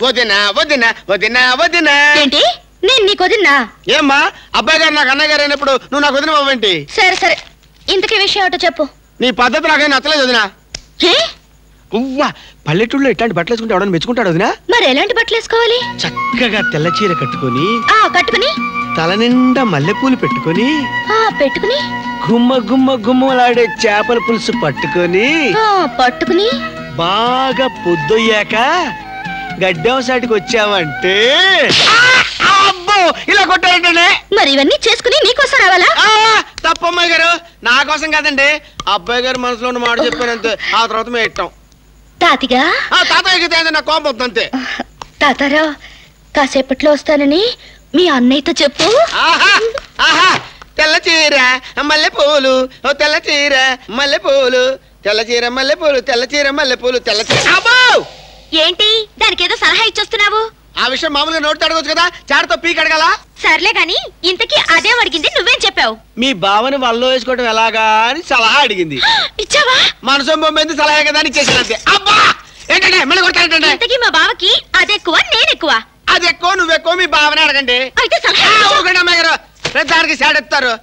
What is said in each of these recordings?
వదినా వదినా వదినా వదినా. ఏంటి నేను నీకు వదినా? ఏమ్మా అబ్బాయి గారు నాకు అన్నయ్య గారు అయినప్పుడు నువ్వు నాకు వదిన బాబేంటి? సరే సరే ఇంతకీ విషయం ఏమిటో చెప్పు. నీ పద్ధతి నాకేం నచ్చలేదు వదినా. పల్లెటూళ్ళలో ఇట్లాంటి బట్టలు వేసుకుంటే ఎవడని మెచ్చుకుంటాడు వదినా? మరి ఎలాంటి బట్టలు వేసుకోవాలి? చక్కగా తెల్ల చీర కట్టుకొని కట్టుకుని తల నిండా మల్లెపూలు పెట్టుకొని పెట్టుకుని గుమ్మ గుమ్మ గుమ్మలాడే చేపల పులుసు పట్టుకుని బాగా పొద్దొయ్యాక గడ్డం సాటికి వచ్చావంటే ఇలా కొట్టారంటే మరి ఇవన్నీ చేసుకుని నీకోసం రావాలా? తప్పమ్మాయి గారు, నా కోసం కాదండి, అబ్బాయి గారు మనసులో ఉన్న మాట చెప్పానంతే. ఆ తర్వాత మేము ఇట్టాం. తాతిగా తాతయ్యకి నా కోపం వద్దు అంతే. తాతారావు కాసేపట్లో వస్తానని మీ అన్నయ్యతో చెప్పు. తెల్ల చీర మల్లెపూలు, ఓ తెల్ల చీర మల్లెపూలు, తెల్ల చీర మల్లెపూలు, తెల్ల చీర మల్లెపూలు, తెల్ల చీర. ఏంటి దానికి ఏదో సలహా ఇచ్చొస్తున్నావు? ఆ విషయం మామూలుగా నోటి అడగొచ్చు కదా, చాటతో పీక్ అడగాల? సర్లే గాని ఇంతకీ అదే అడిగింది, నువ్వేం చెప్పావు? మీ బావని వల్లో వేసుకోవడం ఎలాగా అని సలహా అడిగింది. ఇచ్చావా? మనసు బొమ్మింది సలహా కదా అని ఇచ్చేసానంతే. అబ్బా ఏంటంటే మళ్ళీ కొట్టారంటే? ఇంతకీ మా బావకి అది ఎక్కువ నేను ఎక్కువ? అది ఎక్కువ నువ్వెక్కువ, మీ బావని అడగండి. అయితే సలహా అమ్మాయి గారు ప్రతిదానికి సాడెత్తారు.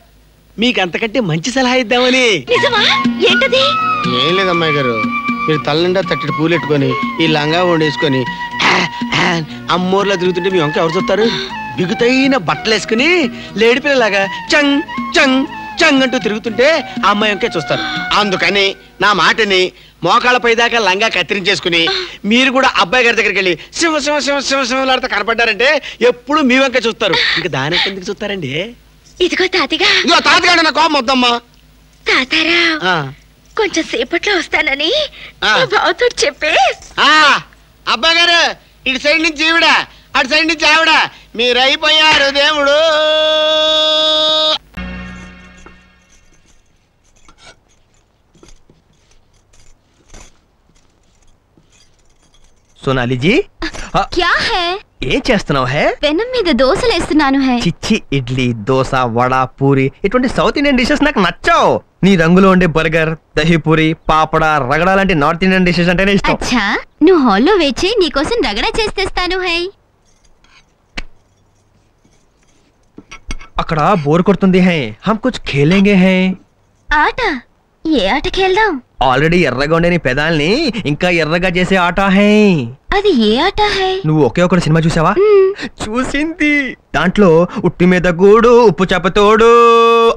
మీకు అంతకంటే మంచి సలహా ఇద్దామని. నిజమా? ఏంటది? ఏం లేదు అమ్మాయి గారు, మీరు తల నిండా తట్టడి పూలెట్టుకొని ఈ లంగా వండేసుకొని అమ్మోర్లా తిరుగుతుంటే మీ వంక ఎవరు చూస్తారు? బిగుతైన బట్టలు వేసుకుని లేడిపిల్లలాగా చంగ్ చంగ్ చంగ్ అంటూ తిరుగుతుంటే ఆ అమ్మాయి వంకే చూస్తారు. అందుకని నా మాటని మోకాళ్ళపై దాకా లంగా కత్తిరించేసుకుని మీరు కూడా అబ్బాయి గారి దగ్గరికి వెళ్ళి సింహ సింహ సింహ సింహ సింహలాడితే కనపడ్డారంటే ఎప్పుడు మీ వంక చూస్తారు. ఇంకా దాని ఎందుకు చూస్తారండి? ఇదిగో తాతిగా. ఇదిగో తాతగాడు నా కోపం వద్దమ్మా. తాతారా కొంచెం సేపట్లో వస్తానని బావతో చెప్పే. అబ్బాయి గారు ఇటు సైడ్ నుంచి ఈవిడ, అటు సైడ్ నుంచి ఆవిడ, మీరు అయిపోయారు దేవుడు. సోనాలి జీ క్యా హై? ఏం చేస్తున్నావు? హే పెనం మీద దోశలు వేస్తున్నాను. హై చిచ్చి, ఇడ్లీ, దోశ, వడ, పూరి ఇటువంటి సౌత్ ఇండియన్ డిషెస్ నాకు నచ్చావు. నీ రంగులో ఉండే బర్గర్, దహీపూరి, పాపడ, రగడ లాంటి నార్త్ ఇండియన్ డిషెస్ అంటేనే ఇష్టం. అచ్చా, నువ్వు హాల్లో వేచి నీకోసం రగడ చేస్తేస్తాను. హై అక్కడ బోర్ కొడుతుంది. హై హమ్ కుచ్ ఖేలేంగే. హై ఆట? ఏ ఆటకి వెళ్దాం? ఆల్రెడీ ఎర్రగా ఉండే నీ పెదాల్ని ఇంకా ఎర్రగా చేసే ఆట. హై అది ఏ ఆట? హై నువ్వు ఒకే ఒక సినిమా చూసావా? చూసింది. దాంట్లో ఉట్టి మీద గూడు ఉప్పు చేపతోడు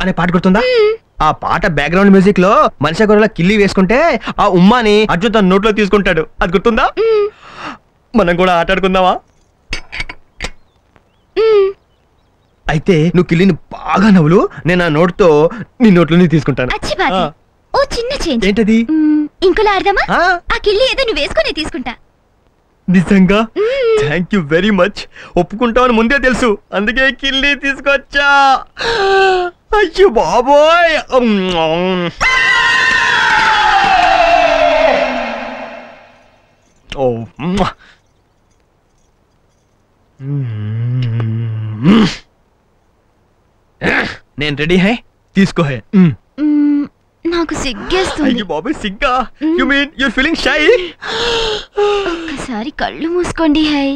అనే పాట గుర్తుందా? ఆ పాట బ్యాక్గ్రౌండ్ మ్యూజిక్ లో మనిషి గొర్రెల కిల్లి వేసుకుంటే ఆ ఉమ్మాని అర్జున్ తన నోట్లో తీసుకుంటాడు. అది గుర్తుందా? మనం కూడా ఆటాడుకుందామా? అయితే నువ్వు కిల్లిని బాగా నవ్వులు, నేను ఆ నోట్తో నీ నోట్లో తీసుకుంటాను. ఓ చిన్న చేంజ్. ఏంటది? ఇంకోలా ఆడదామా? ఆ కిల్లి ఏదో నువ్వు వేసుకుని తీసుకుంటా. నిజంగా? Thank you very much. ఒప్పుకుంటావని ముందే తెలుసు, అందుకే కిల్లి తీసుకొచ్చా. అయ్యో బాబోయ్. ఓ నేను రెడీ. హై తీసుకో. హై నాకు సిగ్గేస్తుంది. బాబోయ్ సిగ్గా? You mean you feeling shy? ఒక్కసారి కళ్ళు మూసుకోండి. హై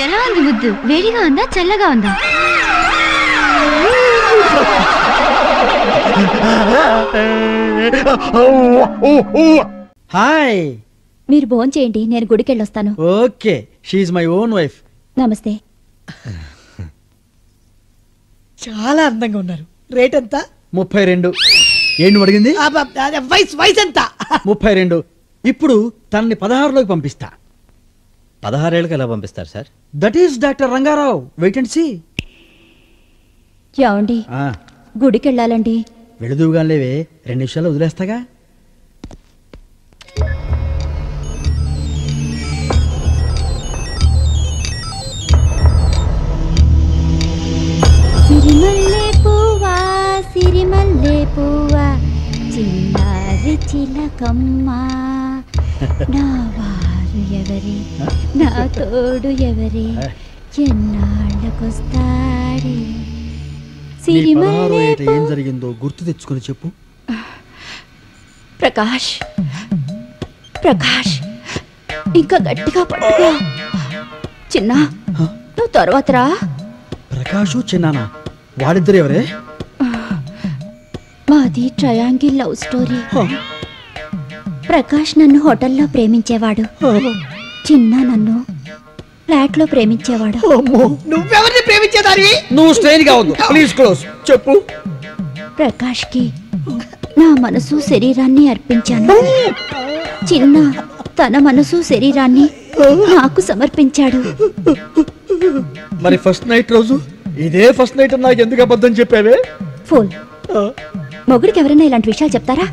ఎలా ఉంది ముద్దు? వేడిగా ఉందా చల్లగా ఉందా? హాయ్, మీరు భోజనం చేయండి, నేను గుడికి వెళ్ళొస్తాను. Okay, she is my own wife. నమస్తే. చాలా అందంగా ఉన్నారు. రేట్ ఎంత? 32. ఏంటి అడిగింది? వయసు ఎంత? 32. ఇప్పుడు తనని 16లోకి పంపిస్తా. 16 ఏళ్ళకి ఎలా పంపిస్తారు sir? That is doctor Rangarao. Wait and see. ఏమండి, గుడికి వెళ్ళాలండి. వెళుదువుగా లేవే, 2 నిమిషాలు వదిలేస్తాగా. సిరిమల్లె పువ్వా సిరిమల్లె పువ్వా చిన్నారి చిలకమ్మ, నా వారు ఎవరి, నా తోడు ఎవరి, ఎన్నాళ్ళకొస్తాడే. ఏం జరిగిందో గుర్తు తెచ్చుకొని చెప్పు. ప్రకాష్ ప్రకాష్ ఇంకా గట్టిగా పట్టుకో. చిన్న నువ్వు తర్వాత రా. ప్రకాషు చిన్నానా వాళ్ళిద్దరు ఎవరే? మాది ట్రయాంగిల్ లవ్ స్టోరీ. ప్రకాష్ నన్ను హోటల్లో ప్రేమించేవాడు, చిన్న నన్ను ఫ్లాట్ లో ప్రేమించేవాడు. నువ్వెవరిని ప్రేమించేదానివి? నువ్వు స్ట్రెయిన్ గా ఉంది. Please close. చెప్పు. ప్రకాష్ కి నా మనసు శరీరాన్ని అర్పించాను. చిన్న తన మనసు శరీరాన్ని నాకు సమర్పించాడు. మరి ఫస్ట్ నైట్ రోజు ఇదే ఫస్ట్ నైట్ నాకు ఎందుకు అబద్ధం చెప్పావే? ఫోన్ మొగుడికి ఎవరైనా ఇలాంటి విషయాలు చెప్తారా?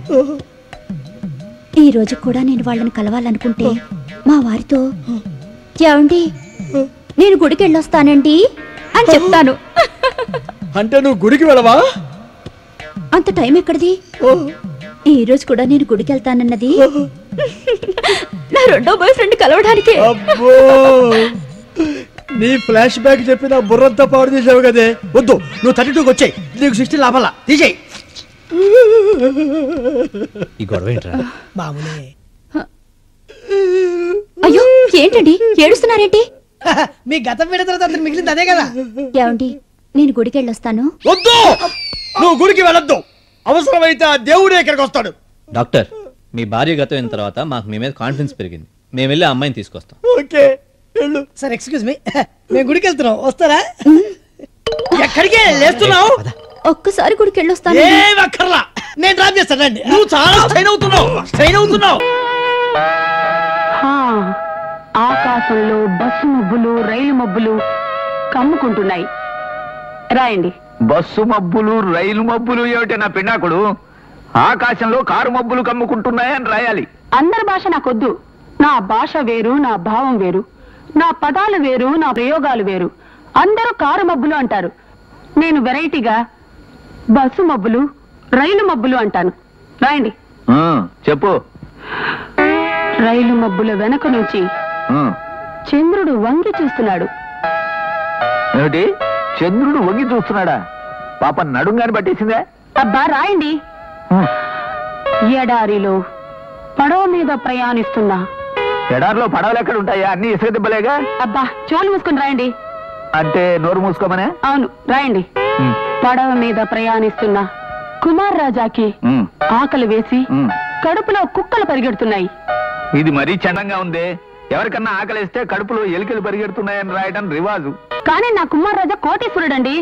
ఈ రోజు కూడా నేను వాళ్ళని కలవాలనుకుంటే మా వారితో ఏమండి నేను గుడికి వెళ్ళొస్తానండి అని చెప్తాను. అంటే నువ్వు గుడికి వెళ్ళవా? అంత టైం ఎక్కడిది? ఈ రోజు కూడా నేను గుడికి వెళ్తానన్నది నా రెండో బాయ్ ఫ్రెండ్ కలవడానికి. అబ్బో నీ ఫ్లాష్ బ్యాక్ చెప్పి నా బుర్రంతా పాడు చేసావు కదే. వద్దు, నువ్వు 32కి వచ్చాయి. నీకు 16 లాభాలా తీసేయి. ఈ గొడవ ఏంట్రా? మామూలే. అయ్యో ఏంటండి ఏడుస్తున్నారేంటి? మీ గతం విడ తర్వాత అందరు మిగిలింది అదే కదా. ఏమండి నేను గుడికి వెళ్ళొస్తాను. వద్దు, నువ్వు గుడికి వెళ్ళొద్దు. అవసరమైతే ఆ దేవుడే ఇక్కడికి వస్తాడు. డాక్టర్, మీ భార్య గతం అయిన తర్వాత మాకు మీ మీద కాన్ఫిడెన్స్ పెరిగింది. మేము వెళ్ళి ఆ అమ్మాయిని తీసుకొస్తాం. ఓకే వెళ్ళు. సార్ ఎక్స్క్యూజ్ మీ, మేము గుడికి వెళ్తున్నాం, వస్తారా? ఎక్కడికి లేస్తున్నావు? ఒక్కసారి గుడికి వెళ్ళొస్తాను. ఏం అక్కర్లా, నేను డ్రాప్ చేస్తానండి. నువ్వు చాలా స్ట్రెయిన్ అవుతున్నావు. ఆకాశంలో బస్సు మబ్బులు రైలు మబ్బులు కమ్ముకుంటున్నాయి. రాయండి. బస్సు మబ్బులు రైలు మబ్బులు ఏమిటి నా పిన్నాకుడు? ఆకాశంలో కారు మబ్బులు కమ్ముకుంటున్నాయని రాయాలి. అందరి భాష నాకొద్దు. నా భాష వేరు, నా భావం వేరు, నా పదాలు వేరు, నా ప్రయోగాలు వేరు. అందరూ కారు మబ్బులు అంటారు, నేను వెరైటీగా బస్సు మబ్బులు రైలు మబ్బులు అంటాను. రాయండి. చెప్పు. రైలు మబ్బుల వెనక నుంచి చంద్రుడు వంగి చూస్తున్నాడు. ఏమిటి? చంద్రుడు వంగి చూస్తున్నాడా? పాప నడుంగాని పట్టేసిందే. అబ్బా రాయండి. ఎడారిలో పడవ మీద ప్రయాణిస్తున్నా. ఎడారిలో పడవలు ఎక్కడ ఉంటాయా? అన్ని ఇసుక దిబ్బలేగా. అబ్బా చోలు మూసుకుని రాయండి. అంటే నోరు మూసుకోమనే? అవును రాయండి. పడవ మీద ప్రయాణిస్తున్నా కుమార్ రాజాకి ఆకలి వేసి కడుపులో కుక్కలు పరిగెడుతున్నాయి. ఇది మరీ చండంగా ఉంది. ఎవరికన్నా ఆకలిస్తే కడుపులో ఎలుకలు పరిగెడుతున్నాయని రాయడం రివాజు. కానీ నా కుమార్ రాజా కోటీశ్వరుడండి.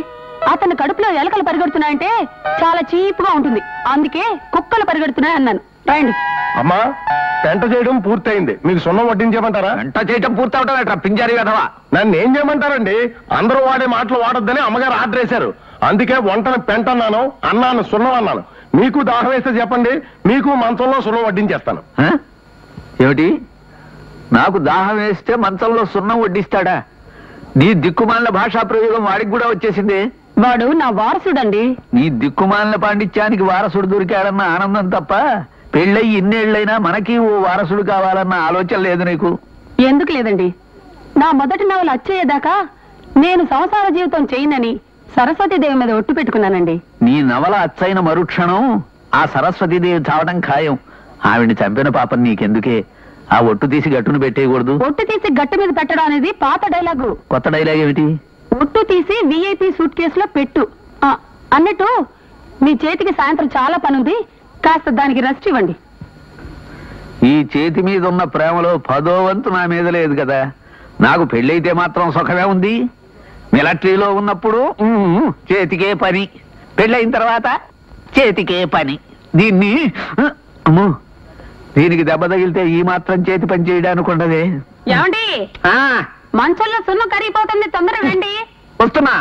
అతని కడుపులో ఎలకలు పరిగెడుతున్నాయంటే చాలా చీప్గా ఉంటుంది, అందుకే కుక్కలు పరిగెడుతున్నాయి అన్నాను. రాయండి. అమ్మా, పెంట చేయడం పూర్తయింది. మీకు సున్నం వడ్డించమంటారా? పెంట చేయటం పూర్తవటం ఎట్రా పింజారి కదవా? నన్ను ఏం చేయమంటారండి? అందరూ వాడే మాటలు వాడొద్దని అమ్మగారు ఆర్డర్ వేశారు. అందుకే వంటను పెంట అన్నాను, అన్నాను సున్నం అన్నాను. మీకు దాహం వేస్తే చెప్పండి, మీకు మంచంలో సున్నం వడ్డించేస్తాను. ఏమిటి? నాకు దాహం వేస్తే మంచంలో సున్నం వడ్డిస్తాడా? నీ దిక్కుమాలిన భాషా ప్రయోగం వాడికి కూడా వచ్చేసింది. వాడు నా వారసుడండి. నీ దిక్కుమాలిన పాండిత్యానికి వారసుడు దొరికాడన్న ఆనందం తప్ప పెళ్ళయి ఇన్నేళ్లైనా మనకి ఓ వారసుడు కావాలన్న ఆలోచన లేదు నీకు? ఎందుకు లేదండి. నా మొదటి నవల అచ్చేదాకా నేను సంసార జీవితం చేయనని సరస్వతీదేవి మీద ఒట్టు పెట్టుకున్నానండి. నీ నవల అచ్చైన మరుక్షణం ఆ సరస్వతీదేవి చావడం ఖాయం. ఆవిడ్ని చంపిన పాపం నీకెందుకే? ఆ ఒట్టు తీసి గట్టును పెట్టేయకూడదు. ఒట్టు తీసి గట్టు మీద పెట్టడం అనేది పాత డైలాగు. కొత్త డైలాగ్ ఏమిటి? ఒట్టు తీసి VIP సూట్ కేసులో పెట్టు అన్నట్టు. మీ చేతికి సాయంత్రం చాలా పనుంది, కాస్త దానికి రెస్ట్ ఇవ్వండి. ఈ చేతి మీద ఉన్న ప్రేమలో 10వ వంతు నా మీద లేదు కదా. నాకు పెళ్ళైతే మాత్రం సుఖమే ఉంది. మిలిటరీలో ఉన్నప్పుడు చేతికే పని, పెళ్ళైన తర్వాత చేతికే పని. దీనికి దెబ్బ తగిలితే ఈ మాత్రం చేతి పని చేయడానికి ఉండదే. ఏమండి? మంచంలో సున్నం కరిగిపోతుంది, తొందరగా రండి. వస్తున్నా.